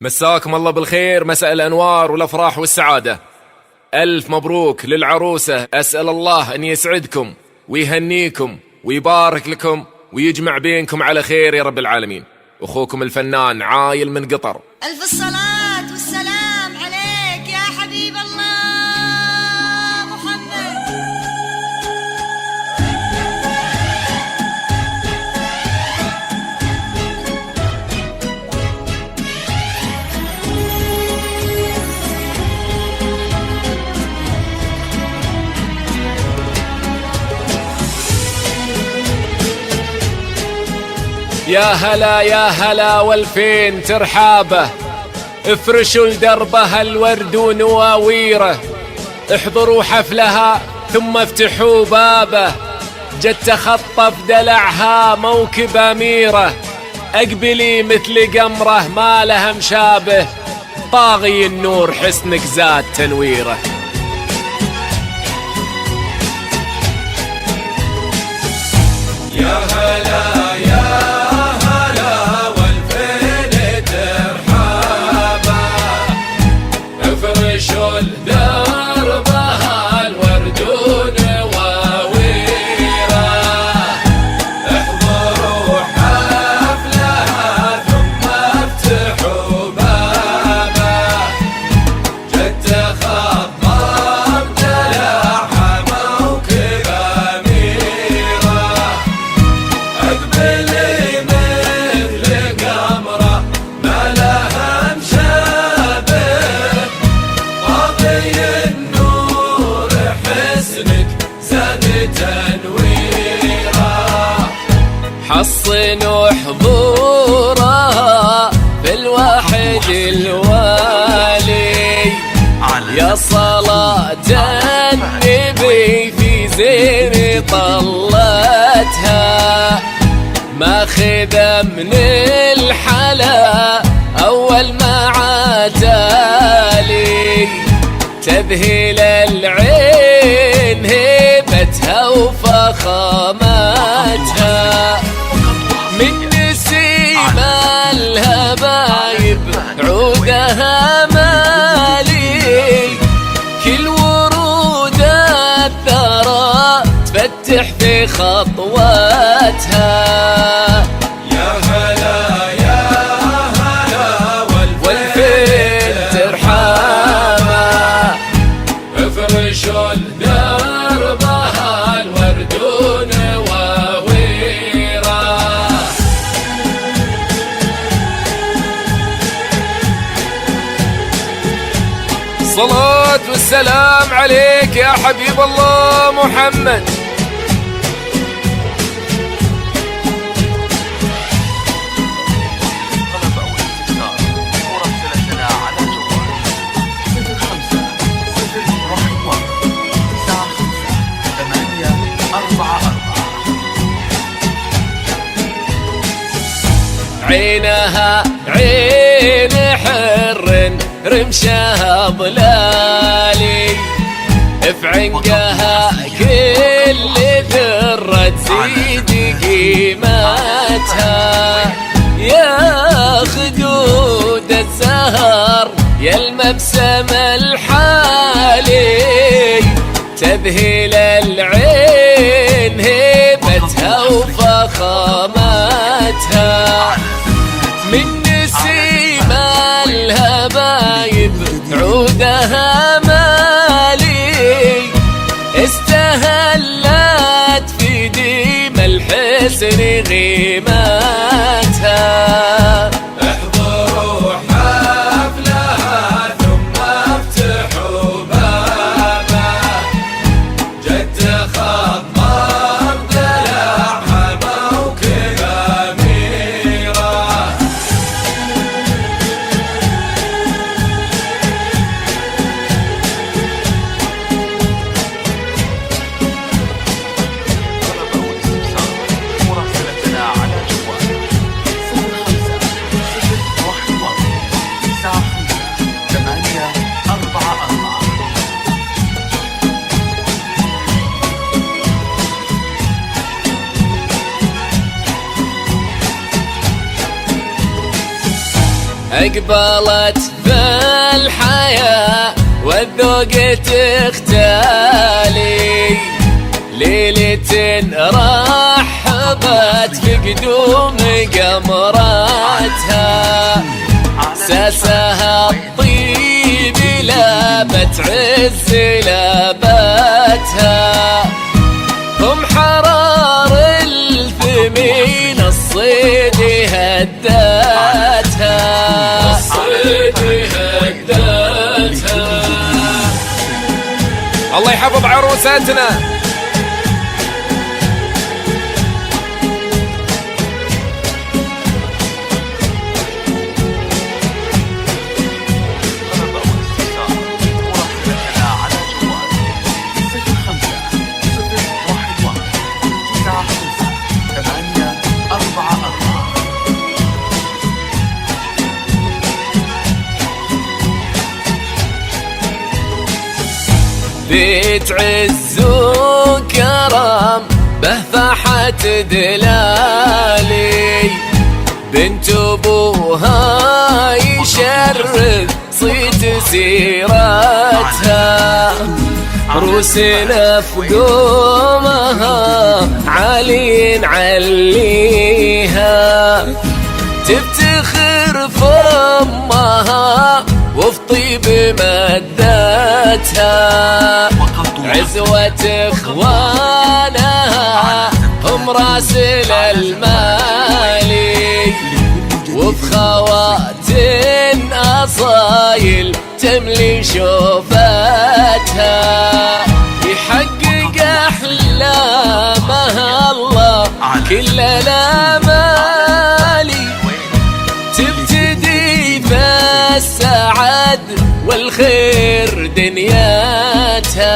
مساكم الله بالخير، مساء الأنوار والأفراح والسعادة. ألف مبروك للعروسة، أسأل الله أن يسعدكم ويهنيكم ويبارك لكم ويجمع بينكم على خير يا رب العالمين. أخوكم الفنان عايل من قطر. ألف الصلاة والسلام عليك يا حبيب الله محمد. يا هلا يا هلا والفين ترحابه، افرشوا لدربها الورد ونواويره، احضروا حفلها ثم افتحوا بابه، جت تخطف دلعها موكب أميرة، اقبلي مثل قمره ما لها مشابه، طاغي النور حسنك زاد تنويره. يا هلا دربها الورد ونواويره، احضروا حفلها ثم افتحوا بابه، جت تخطف دلعها موكب أميرة، اقبلي مثل قمرة ما لها مشابه، طاغي النور حسنك زاد تنويره، حصنوا حضورها في الواحد الوالي، يا صلاة النبي في زين طلتها، ماخذة من الحلا أول ما عتالي، تذهل العين هيبتها وفخامتها، من نسيم الهبايب عودها مالي، كل ورود الثرى تفتح في خطوتها. يا هلا يا هلا والفين ترحابه، افرشوا دربها الورد ونواويره. الصلاة والسلام عليك يا حبيب الله محمد. عينها عين حر رمشها ضلالي، في عنقها كل ذرة تزيد قيمتها، يا خدود الزهر يا المبسم الحالي، تذهل العين هيبتها وفخامتها، من نسيم الهبايب عودها مالي، استهلت في ديم الحسن غيمتها، احضروا حفلها ثم افتحوا بابه، جت تخطف دلعها موكب أقبلت بالحياة والذوق تختالي، ليلة رحبت بقدوم قمراتها، ساسها الطيب لابت عز لابتها، هم حرار الثمين الصيد هداتها، الصيد هداتها. الله يحفظ عروساتنا. بيت عز وكرم به فاحت دلالي، بنت ابوها يشرف صيت سيرتها، روسنا فقومها عالين عليها، تفتخر فمها وفي طيب مدتها، عزوة اخوانها هم راسل المالي، وفي خواتم اصايل تملي شوفتها، يحقق احلامها الله كل الامالي، تبتدي فالسعد والخير دنياتها.